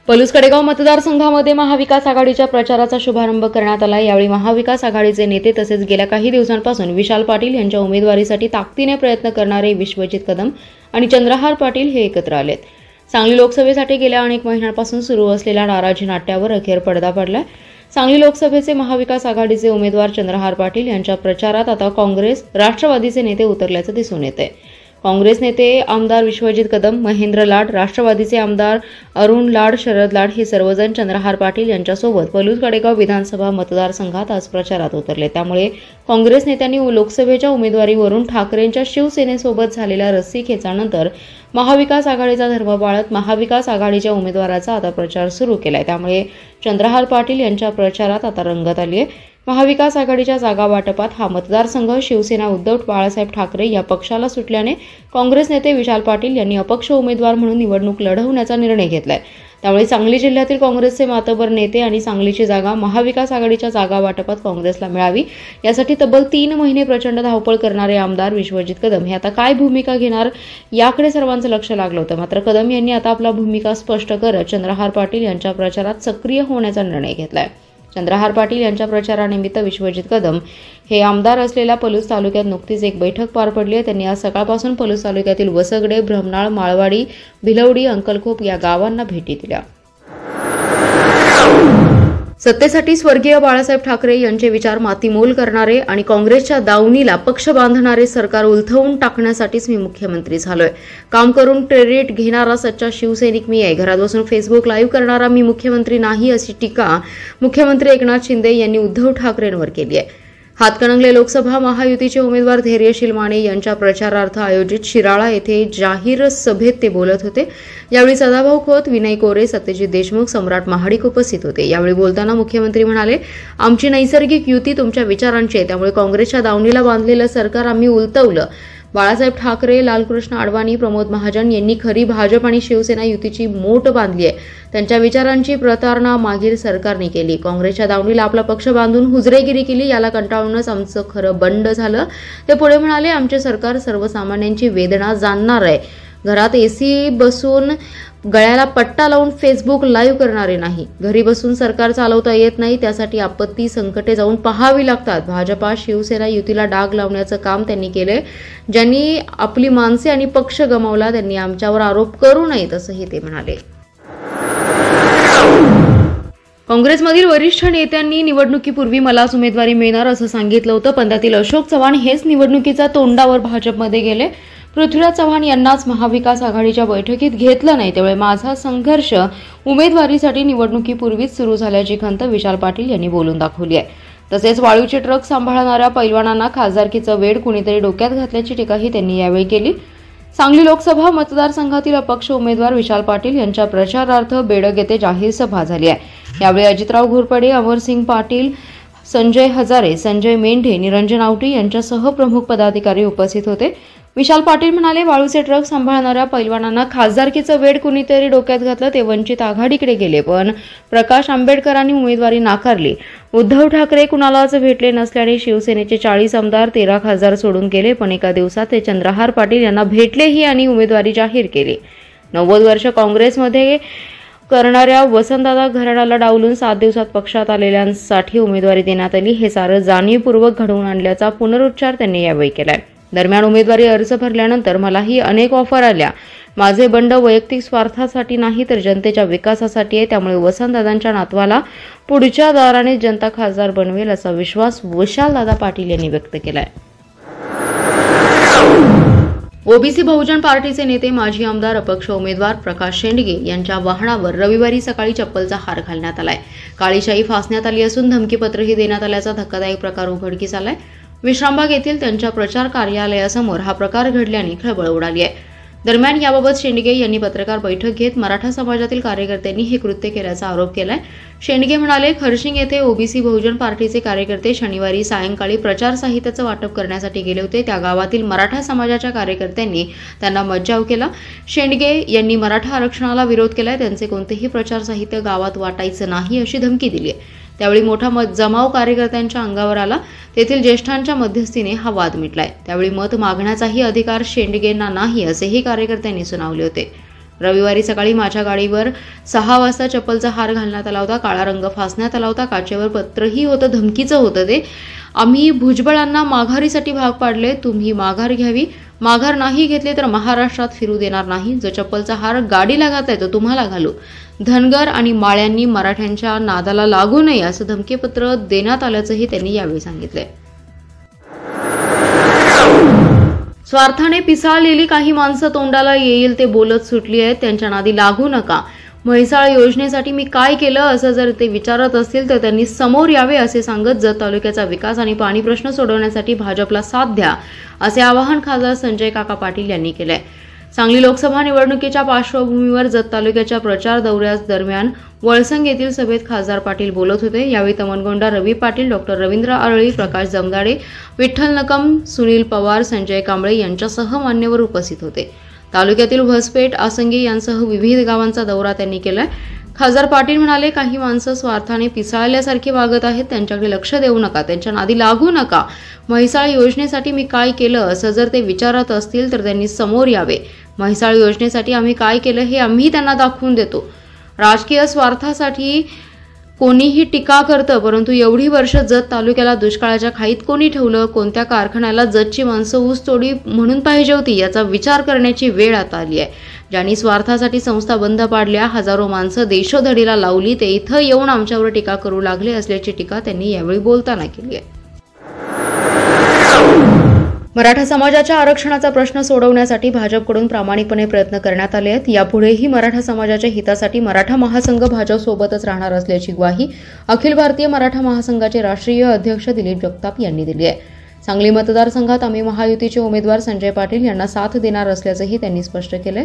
पलूस कडेगाव मतदारसंघामध्ये महाविकास आघाडीच्या प्रचाराचा शुभारंभ करण्यात आला। यावेळी महाविकास आघाडीचे नेते तसेच गेल्या काही दिवसांपासून विशाल पाटील यांच्या उमेदवारीसाठी ताकदीने प्रयत्न करणारे विश्वजित कदम आणि चंद्रहार पाटील हे एकत्र आलेत। सांगली लोकसभेसाठी गेल्या अनेक महिन्यांपासून सुरू असलेल्या नाराजी नाट्यावर अखेर पडदा पडलाय। सांगली लोकसभेचे महाविकास आघाडीचे उमेदवार चंद्रहार पाटील यांच्या प्रचारात आता काँग्रेस, राष्ट्रवादीचे नेते उतरल्याचं दिसून येतंय। काँग्रेस नेते आमदार विश्वजित कदम, महेंद्र लाड, राष्ट्रवादीचे आमदार अरुण लाड, शरद लाड हे सर्वजण चंद्रहार पाटील यांच्यासोबत पलूस कडेगाव विधानसभा मतदारसंघात आज प्रचारात उतरले। त्यामुळे काँग्रेस नेत्यांनी लोकसभेच्या उमेदवारीवरून ठाकरेंच्या शिवसेनेसोबत झालेल्या रस्सीखेचानंतर महाविकास आघाडीचा धर्म पाळत महाविकास आघाडीच्या उमेदवाराचा आता प्रचार सुरू केलाय। त्यामुळे चंद्रहार पाटील यांच्या प्रचारात आता रंगत आली आहे। महाविकास आघाडीच्या जागा वाटपात हा मतदारसंघ शिवसेना उद्धव बाळासाहेब ठाकरे या पक्षाला सुटल्याने काँग्रेस नेते विशाल पाटील यांनी अपक्ष उमेदवार म्हणून निवडणूक लढवण्याचा निर्णय घेतलाय। त्यामुळे सांगली जिल्ह्यातील काँग्रेसचे मातबर नेते आणि सांगलीची जागा महाविकास आघाडीच्या जागा वाटपात काँग्रेसला मिळावी यासाठी तब्बल 3 महिने प्रचंड धावपळ करणारे आमदार विश्वजित कदम हे आता काय भूमिका घेणार याकडे सर्वांचं लक्ष लागलं होतं। मात्र कदम यांनी आता आपला भूमिका स्पष्ट करत चंद्रहार पाटील यांच्या प्रचारात सक्रिय होण्याचा निर्णय घेतलाय। चंद्रहार पाटील यांच्या प्रचारानिमित्त विश्वजित कदम हे आमदार असलेल्या पलूस तालुक्यात नुकतीच एक बैठक पार पडली आहे। त्यांनी आज सकाळपासून पलूस तालुक्यातील वसगडे, ब्रह्मनाळ, माळवाडी, भिलवडी, अंकलखोप या गावांना भेटी दिल्या। सत्तेसाठी स्वर्गीय बाळासाहेब ठाकरे यांचे विचार मातीमोल करणारे आणि काँग्रेसच्या दावणीला पक्ष बांधणारे सरकार उलथवून टाकण्यासाठीच मी मुख्यमंत्री झालोय। काम करून क्रेडिट घेणारा सच्चा शिवसैनिक मी आहे। घरात बसून फेसबुक लाईव्ह करणारा मी मुख्यमंत्री नाही अशी टीका मुख्यमंत्री एकनाथ शिंदे यांनी उद्धव ठाकरेंवर केली आहे। हातकणंगले लोकसभा महायुतीचे उमेदवार धैर्यशील माने यांच्या प्रचारार्थ आयोजित शिराळा येथे जाहीर सभेत ते बोलत होते। यावेळी सदाभाऊ खोत, विनय कोरे, सत्यजित देशमुख, सम्राट महाडिक उपस्थित होते। यावेळी बोलताना मुख्यमंत्री म्हणाले, आमची नैसर्गिक युती तुमच्या विचारांची आहे, त्यामुळे काँग्रेसच्या दावणीला बांधलेलं सरकार आम्ही उलटवलं। बाळासाहेब ठाकरे, लालकृष्ण अडवाणी, प्रमोद महाजन यांनी खरी भाजप आणि शिवसेना युतीची मोट बांधली आहे। त्यांच्या विचारांची प्रतारणा मागील सरकारने केली। काँग्रेसच्या दावणीला आपला पक्ष बांधून हुजरेगिरी केली, याला कंटाळूनच आमचं खरं बंड झालं। ते पुढे म्हणाले, आमचे सरकार सर्वसामान्यांची वेदना जाणणार आहे। घरात एसी बसून गळ्याला पट्टा लावून फेसबुक लाईव्ह करणारे नाही। घरी बसून सरकार चालवता येत नाही, त्यासाठी आपत्ती संकटे जाऊन पाहावी लागतात। भाजपा शिवसेना युतीला डाग लावण्याचं काम त्यांनी केलंय। ज्यांनी आपली माणसे आणि पक्ष गमावला त्यांनी आमच्यावर आरोप करू नयेत असंही ते म्हणाले। काँग्रेसमधील वरिष्ठ नेत्यांनी निवडणुकीपूर्वी मलाच उमेदवारी मिळणार असं सांगितलं होतं, पण त्यातील अशोक चव्हाण हेच निवडणुकीच्या तोंडावर भाजपमध्ये गेले। पृथ्वीराज चव्हाण यांनाच महाविकास आघाडीच्या बैठकीत घेतलं नाही, त्यामुळे माझा संघर्ष उमेदवारीसाठी निवडणुकीपूर्वीच सुरू झाल्याची खंत विशाल पाटील यांनी बोलून दाखवली आहे। तसेच वाळूचे ट्रक सांभाळणाऱ्या पैलवानांना खासदारकीचं वेड कुणीतरी डोक्यात घातल्याची टीकाही त्यांनी यावेळी केली। सांगली लोकसभा मतदारसंघातील अपक्ष उमेदवार विशाल पाटील यांच्या प्रचारार्थ बेडग येथे जाहीर सभा झाली आहे। यावेळी अजितराव घोरपडे, अमरसिंग पाटील, संजय हजारे, संजय मेंढे, निरंजन आवटी यांच्यासह प्रमुख पदाधिकारी उपस्थित होते। विशाल पाटील म्हणाले, वाळूचे ट्रक सांभाळणाऱ्या पैलवानांना खासदारकीचं वेड कुणीतरी डोक्यात घातलं, ते वंचित आघाडीकडे गेले, पण प्रकाश आंबेडकरांनी उमेदवारी नाकारली। उद्धव ठाकरे कुणालाच भेटले नसल्याने शिवसेनेचे 40 आमदार 13 खासदार सोडून गेले, पण एका दिवसात ते चंद्रहार पाटील यांना भेटलेही आणि उमेदवारी जाहीर केली। 90 वर्ष काँग्रेसमध्ये करणाऱ्या वसंतदादा घराण्याला डावलून 7 दिवसात पक्षात आलेल्यांसाठी उमेदवारी देण्यात आली, हे सारं जाणीवपूर्वक घडवून आणल्याचा पुनरुच्चार त्यांनी यावेळी केलाय। दरम्यान उमेदवारी अर्ज भरल्यानंतर मलाही अनेक ऑफर आल्या। माझे बंड वैयक्तिक स्वार्थासाठी नाही तर जनतेच्या विकासासाठी आहे, त्यामुळे वसंतदादांच्या नातवाला पुढच्या दाराने जनता खासदार बनवेल असा विश्वास विशालदादा पाटील यांनी व्यक्त केलाय। ओबीसी बहुजन पार्टीचे नेते माजी आमदार अपक्ष उमेदवार प्रकाश शेंडगे यांच्या वाहनावर रविवारी सकाळी चप्पलचा हार घालण्यात आलाय। काळीशाई फासण्यात आली असून धमकीपत्रही देण्यात आल्याचा धक्कादायक प्रकार उघडकीस आलाय। विश्रामबाग येथील त्यांच्या प्रचार कार्यालयासमोर हा प्रकार घडल्याने खळबळ उडाली आहे। दरम्यान याबाबत शेंडगे यांनी पत्रकार बैठक घेत मराठा समाजातील कार्यकर्त्यांनी हे कृत्य केल्याचा आरोप केलाय। शेंडगे म्हणाले, खरशिंग येथे ओबीसी बहुजन पार्टीचे कार्यकर्ते शनिवारी सायंकाळी प्रचार साहित्याचं वाटप करण्यासाठी गेले होते। त्या गावातील मराठा समाजाच्या कार्यकर्त्यांनी त्यांना मज्जाव केला। शेंडगे यांनी मराठा आरक्षणाला विरोध केलाय, त्यांचे कोणतेही प्रचार साहित्य गावात वाटायचं नाही अशी धमकी दिली आहे। त्यावेळी मोठा जमाव कार्यकर्त्यांच्या अंगावर आला। तेथील ज्येष्ठांच्या मध्यस्थीने हा वाद मिटलाय। त्यावेळी मत मागण्याचाही अधिकार शेंडगेंना नाही असेही कार्यकर्त्यांनी सुनावले होते। रविवारी सकाळी माझ्या गाडीवर 6 वाजता चप्पलचा हार घालण्यात आला होता, काळा रंग फासण्यात आला होता, काचेवर पत्रही होतं, धमकीचं होतं ते. आम्ही भुजबळांना माघारीसाठी भाग पाडले, तुम्ही माघार घ्यावी, माघार नाही घेतले तर महाराष्ट्रात फिरू देणार नाही, जो चप्पलचा हार गाडीला घातलाय तो तुम्हाला घालू, धनगर आणि माळ्यांनी मराठ्यांच्या नादाला लागू नये असं धमकीपत्र देण्यात आल्याचंही त्यांनी यावेळी सांगितलंय. स्वार्थाने पिसाळलेली काही माणसं तोंडाला येईल ते बोलत सुटली आहेत, त्यांच्या नादी लागू नका. म्हैसाळ योजनेसाठी मी काय केलं असं जर ते विचारत असतील तर त्यांनी समोर यावे असे सांगत जत तालुक्याचा विकास आणि पाणी प्रश्न सोडवण्यासाठी भाजपला साथ द्या असे आवाहन खासदार संजय काका पाटील यांनी केलंय. सांगली लोकसभा निवडणुकीच्या पार्श्वभूमीवर जत तालुक्याच्या प्रचार दौऱ्यादरम्यान वळसंग येथील सभेत खासदार पाटील बोलत होते. यावेळी तमनगोंडा रवी पाटील, डॉक्टर रवींद्र आरळी, प्रकाश जमदाडे, विठ्ठल नकम, सुनील पवार, संजय कांबळे यांच्यासह मान्यवर उपस्थित होते. तालुक्यातील व्हसपेठ, आसंगी यांसह विविध गावांचा दौरा त्यांनी केलाय. खासदार पाटील म्हणाले, काही माणसं स्वार्थाने पिसाळल्यासारखी वागत आहेत, त्यांच्याकडे लक्ष देऊ नका, त्यांच्या नादी लागू नका. म्हैसाळ योजनेसाठी मी काय केलं असं जर ते विचारत असतील तर त्यांनी समोर यावे. म्हैसाळ योजनेसाठी आम्ही काय केलं हे आम्ही त्यांना दाखवून देतो. राजकीय स्वार्थासाठी कोणीही टीका करतं, परंतु एवढी वर्ष जत तालुक्याला दुष्काळाच्या खाईत कोणी ठेवलं, कोणत्या कारखान्याला जतची माणसं ऊसतोडी म्हणून पाहिजे होती याचा विचार करण्याची वेळ आता आली आहे. ज्यांनी स्वार्थासाठी संस्था बंद पाडल्या, हजारो माणसं देशोधडीला लावली, ते इथं येऊन आमच्यावर टीका करू लागले असल्याची टीका त्यांनी यावेळी बोलताना केली आहे. मराठा समाजाच्या आरक्षणाचा प्रश्न सोडवण्यासाठी भाजपकडून प्रामाणिकपणे प्रयत्न करण्यात आले आहेत. यापुढेही मराठा समाजाच्या हितासाठी मराठा महासंघ भाजपसोबतच राहणार असल्याची ग्वाही अखिल भारतीय मराठा महासंघाचे राष्ट्रीय अध्यक्ष दिलीप जगताप यांनी दिली आहे. सांगली मतदारसंघात आम्ही महायुतीचे उमेदवार संजय पाटील यांना साथ देणार असल्याचंही त्यांनी स्पष्ट केलंय.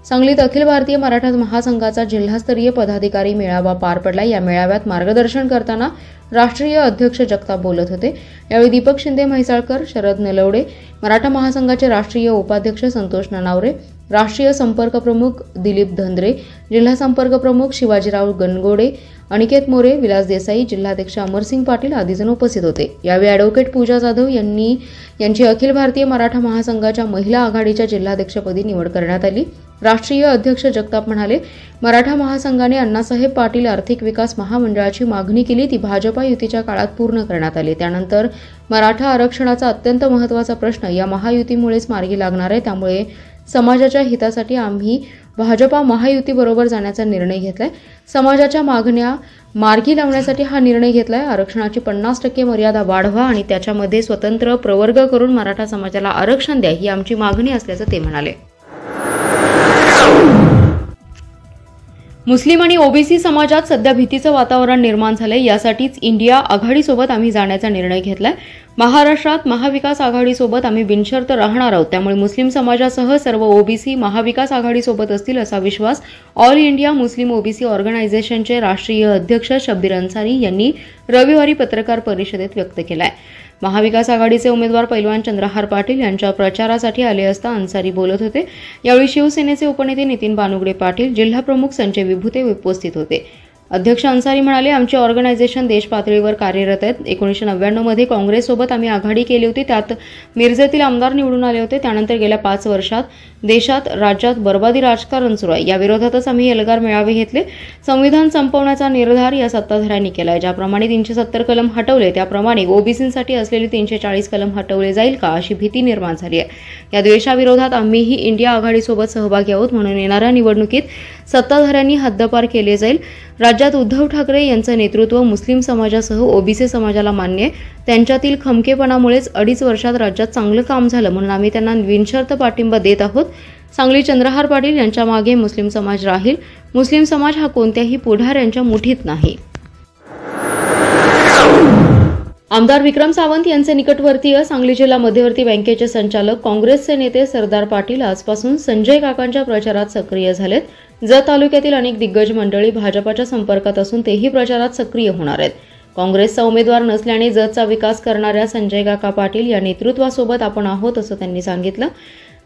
सांगलीत अखिल भारतीय मराठा महासंघाचा जिल्हास्तरीय पदाधिकारी मेळावा पार पडला. या मेळाव्यात मार्गदर्शन करताना राष्ट्रीय अध्यक्ष जगताप बोलत होते. यावेळी दीपक शिंदे म्हैसाळकर, शरद नलवडे, मराठा महासंघाचे राष्ट्रीय उपाध्यक्ष संतोष ननावरे, राष्ट्रीय संपर्क प्रमुख दिलीप धंद्रे, जिल्हा संपर्क प्रमुख शिवाजीराव गणगोडे, अनिकेत मोरे, विलास देसाई, जिल्हाध्यक्ष अमरसिंग पाटील आदी जण उपस्थित होते. यावेळी ॲडव्होकेट पूजा जाधव यांची अखिल भारतीय मराठा महासंघाच्या महिला आघाडीच्या जिल्हाध्यक्षपदी निवड करण्यात आली. राष्ट्रीय अध्यक्ष जगताप म्हणाले, मराठा महासंघाने अण्णासाहेब पाटील आर्थिक विकास महामंडळाची मागणी केली, ती भाजपा युतीच्या काळात पूर्ण करण्यात आली. त्यानंतर मराठा आरक्षणाचा अत्यंत महत्त्वाचा प्रश्न या महायुतीमुळेच मार्गी लागणार आहे. त्यामुळे समाजाच्या हितासाठी आम्ही भाजपा महायुतीबरोबर जाण्याचा निर्णय घेतलाय. समाजाच्या मागण्या मार्गी लावण्यासाठी हा निर्णय घेतलाय. आरक्षणाची 50% मर्यादा वाढवा आणि त्याच्यामध्ये स्वतंत्र प्रवर्ग करून मराठा समाजाला आरक्षण द्या, ही आमची मागणी असल्याचं ते म्हणाले. मुस्लिम आणि ओबीसी समाजात सध्या भीतीचं वातावरण निर्माण झालंय. यासाठीच इंडिया आघाडीसोबत आम्ही जाण्याचा निर्णय घेतलाय. महाराष्ट्रात महाविकास आघाडीसोबत आम्ही बिनशर्त राहणार आहोत. त्यामुळे मुस्लिम समाजासह सर्व ओबीसी महाविकास आघाडीसोबत असतील असा विश्वास ऑल इंडिया मुस्लिम ओबीसी ऑर्गनायझेशनचे राष्ट्रीय अध्यक्ष शब्बीर अन्सारी यांनी रविवारी पत्रकार परिषदेत व्यक्त केलाय. महाविकास आघाडीचे उमेदवार पैलवान चंद्रहार पाटील यांच्या प्रचारासाठी आले असता अन्सारी बोलत होते. यावेळी शिवसेनेचे उपनेते नितीन बानुगडे पाटील, जिल्हाप्रमुख संजय विभुते उपस्थित होते. अध्यक्ष अन्सारी म्हणाले, आमचे ऑर्गनायझेशन देश पातळीवर कार्यरत आहेत. 1999 मध्ये काँग्रेससोबत आम्ही आघाडी केली होती. त्यात मिरजेतील आमदार निवडून आले होते. त्यानंतर गेल्या 5 वर्षात देशात राज्यात बर्बादी राजकारण सुरू आहे. या विरोधातच आम्ही एल्गार मेळावे घेतले. संविधान संपवण्याचा निर्धार या सत्ताधाऱ्यांनी केलाय. ज्याप्रमाणे 370 कलम हटवले त्याप्रमाणे ओबीसींसाठी असलेले 340 कलम हटवले जाईल का अशी भीती निर्माण झाली आहे. या द्वेषाविरोधात आम्हीही इंडिया आघाडीसोबत सहभागी आहोत. म्हणून येणाऱ्या निवडणुकीत सत्ताधाऱ्यांनी हद्दपार केले जाईल. राज्यात उद्धव ठाकरे यांचं नेतृत्व मुस्लिम समाजासह ओबीसी समाजाला मान्य आहे. त्यांच्यातील खमकेपणामुळेच 2.5 वर्षात राज्यात चांगलं काम झालं, म्हणून आम्ही त्यांना बिनशर्त पाठिंबा देत आहोत. सांगली चंद्रहार पाटील यांच्या मागे मुस्लिम समाज राहील. मुस्लिम समाज हा कोणत्याही पुढाऱ्यांच्या मुठीत नाही. आमदार विक्रम सावंत यांचे निकटवर्तीय सांगली जिल्हा मध्यवर्ती बँकेचे संचालक काँग्रेसचे नेते सरदार पाटील आजपासून संजय काकांच्या प्रचारात सक्रिय झालेत. जत तालुक्यातील अनेक दिग्गज मंडळी भाजपाच्या संपर्कात असून तेही प्रचारात सक्रिय होणार आहेत. काँग्रेसचा उमेदवार नसल्याने जतचा विकास करणाऱ्या संजय काका पाटील या नेतृत्वासोबत आपण आहोत असं त्यांनी सांगितलं.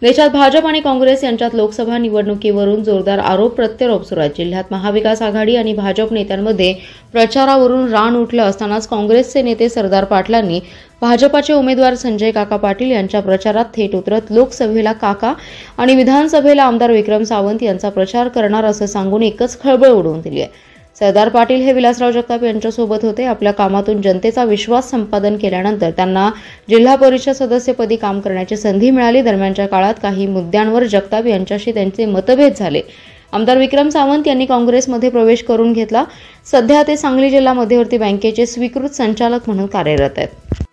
देशात भाजप आणि काँग्रेस यांच्यात लोकसभा निवडणुकीवरून जोरदार आरोप प्रत्यारोप सुरू आहेत। जिल्ह्यात महाविकास आघाडी आणि भाजप नेत्यांमध्ये प्रचारावरून रान उठलं असतानाच काँग्रेसचे नेते सरदार पाटलांनी भाजपाचे उमेदवार संजय काका पाटील यांच्या प्रचारात थेट उतरत लोकसभेला काका आणि विधानसभेला आमदार विक्रम सावंत यांचा प्रचार करणार असं सांगून एकच खळबळ उडवून दिली आहे। सरदार पाटील हे विलासराव जगताप यांच्यासोबत होते। आपल्या कामातून जनतेचा विश्वास संपादन केल्यानंतर त्यांना जिल्हा परिषद सदस्यपदी काम करण्याची संधी मिळाली। दरम्यानच्या काळात काही मुद्द्यांवर जगताप यांच्याशी त्यांचे मतभेद झाले। आमदार विक्रम सावंत यांनी काँग्रेसमध्ये प्रवेश करून घेतला। सध्या ते सांगली जिल्हा मध्यवर्ती बँकेचे स्वीकृत संचालक म्हणून कार्यरत आहेत।